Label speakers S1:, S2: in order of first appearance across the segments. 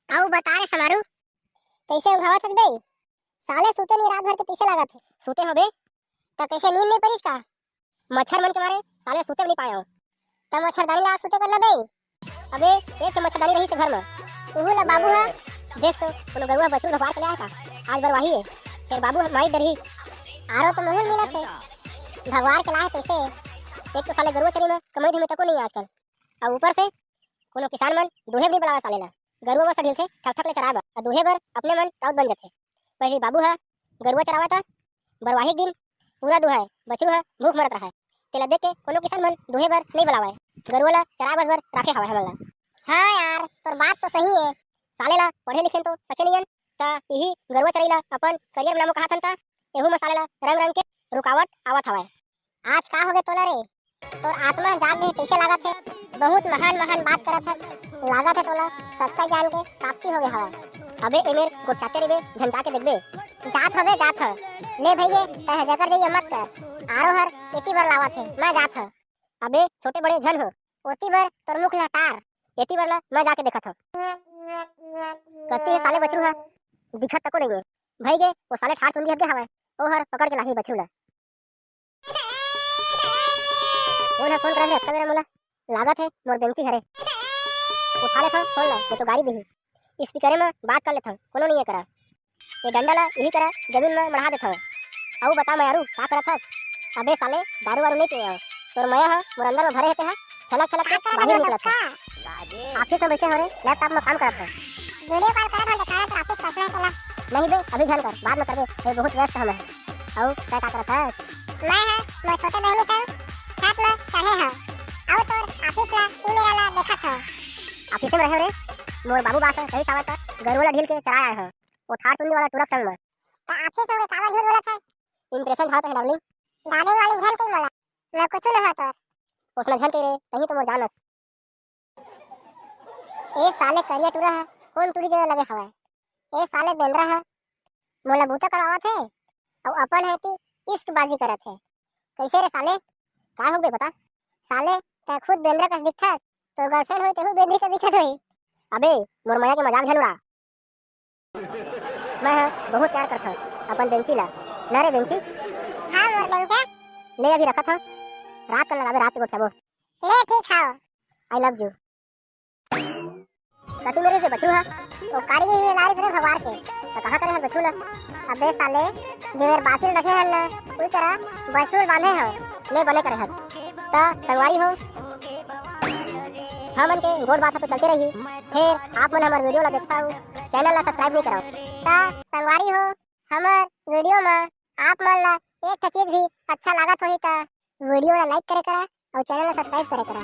S1: आऊ बता रे समारू कैसे उठावत हस बे? साले सुते नहीं, रात भर के पीछे लागत है। सुते हो बे त कैसे नींद नहीं परिस का? मच्छर मन के मारे साले सुते नहीं पायो त मच्छरदानी ला सुते कर ले बे। अबे एक तो मच्छरदानी रही से घर में उहु ला बाबू है देख तो कोनो गरुआ बछरू रखवार के ले आया का आज बरवाही है फिर बाबू माई डरही आरो तो महल मिलत है भगवान के लाए कैसे। एक तो साले गरुआ चरी में कमई धीमे तको नहीं आजकल और ऊपर से कोनो किसान मन दोहे भी बुलावा साले ला गरुआ में सडिल थे ठक ठक ले चराबा और दोहे बर अपने मन राउत बन जाथे। पहले बाबू है गरुआ चरावा था बरवाही दिन पूरा दुहा है बछरू है भूख मरत रहा है तेला देख के कोनो किसान मन दोहे बर नहीं बुलावा है गरुआ ला चरा बस बर राखे हवा हमन ला। हां यार तोर बात तो सही है साले ला पढ़े लिखे तो सके नहीं ता यही गरुआ चरई ला अपन करियर नाम कहा था एहू में साले ला रंग रंग के रुकावट आवत हवा। आज का हो गए तोला रे तोर आत्मा जाग गई कैसे लागत है बहुत महान महान बात करत है लागत है तोला सच्चाई जान के प्राप्ति हो गए हवा। अबे एमेर गोटाते रेबे झंझा के देखबे जात हवे जात ह ले भइए तह जकर जइए मत कर आरो हर एती बार लावत है मैं जात ह। अबे छोटे बड़े झन हो ओती बार तोर मुख लटार एती बार ला मैं जाके देखत ह कत्ती है साले बछरू है दिखत तको नहीं है भई गे वो साले ठाड़ चुंदी हगे हवे ओ हर पकड़ के लाही बछरू ला। फोन कर रहे मेरा मोला लागत है मोर बेंची हरे उठा ले था फोन ला ये तो गाड़ी दी स्पीकर में बात कर लेता कोनो नहीं करा ये डंडा ला यही करा जमीन में बढ़ा देता औ बता मैं यारू का करत हस? अबे साले दारू वारू नहीं पियो तोर मैं ह मोर अंदर में भरे हेते है छलक छलक के बाहर निकलत है ऑफिस में बैठे हो रे लैपटॉप में काम करत है वीडियो कॉल करत है दिखात ऑफिस कसना चला नहीं बे अभी झन कर बाद में करबे ये बहुत व्यस्त हम है औ का करत है? मैं है मैं छोटे बहनी का साथ में चढ़े है आओ तो ऑफिस ला तू मेरा ला देखा था ऑफिस में रहे रे मोर बाबू बास सही सावत गरुआ ढील के चराया है वो ठाड़ चुंदी वाला टुरक संग में तो ऑफिस में कावा झूठ बोला था इंप्रेशन झात है डार्लिंग दादी वाली झन के बोला मैं कुछ नहीं होता उसने झन के रे कहीं तो मोर जानस ए साले करिया टुरा है कौन टुरी जगह लगे हवा ए साले बेंद्रा है मोला बूता करावत है और अपन है ती इश्क बाजी करत है कैसे रे साले का हो बे बता साले ता खुद बेंद्रा का दिखता तो गर्लफ्रेंड होई तेहू बेंद्री का दिखत होई। अबे मोर माया के मजाक झनुरा मैं बहुत प्यार करता अपन बेंची ला ना रे बेंची। हां मोर बेंचा ले अभी रखा था रात का लगावे रात को छबो ले ठीक है आई लव यू कति मेरे से बछू है तो कारी ही लारी से भवार के तो कहां करे है बछू ला। अबे साले जे मेरे बासिल रखे हैं ना कोई तरह बछू बांधे हो ले बने करे है ता संगवारी हो हमन के गोड़ बात तो चलते रही फिर आप मन हमार वीडियो ला देखता हो चैनल ला सब्सक्राइब नहीं कराओ ता संगवारी हो हमार वीडियो में आप मन ला एक चीज भी अच्छा लागत होई ता वीडियो ला लाइक करे करा और चैनल ला सब्सक्राइब करे करा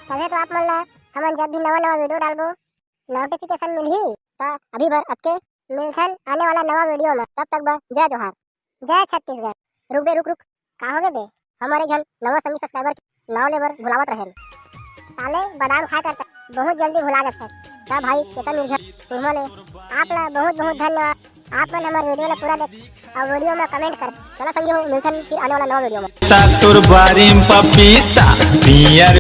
S1: तबे तो आप मन ला हमन जब भी नवा नवा वीडियो डालबो नोटिफिकेशन मिलही ता अभी भर अबके मिलसन आने वाला नवा वीडियो में तब तक बा जय जोहार जय छत्तीसगढ़। रुक बे रुक का हो गए बे हमारे जन नवा संगी सब्सक्राइबर नाव लेबर भुलावत रहे साले बादाम खा कर बहुत जल्दी भुला जाते ता भाई केतन निर्झर तुमले आप ला बहुत बहुत धन्यवाद आप मन हमारे वीडियो ला पूरा देख और वीडियो में कमेंट कर चला संगी हो मिलसन फिर आने वाला नवा वीडियो में।
S2: सातुर बारीम पपीता पियर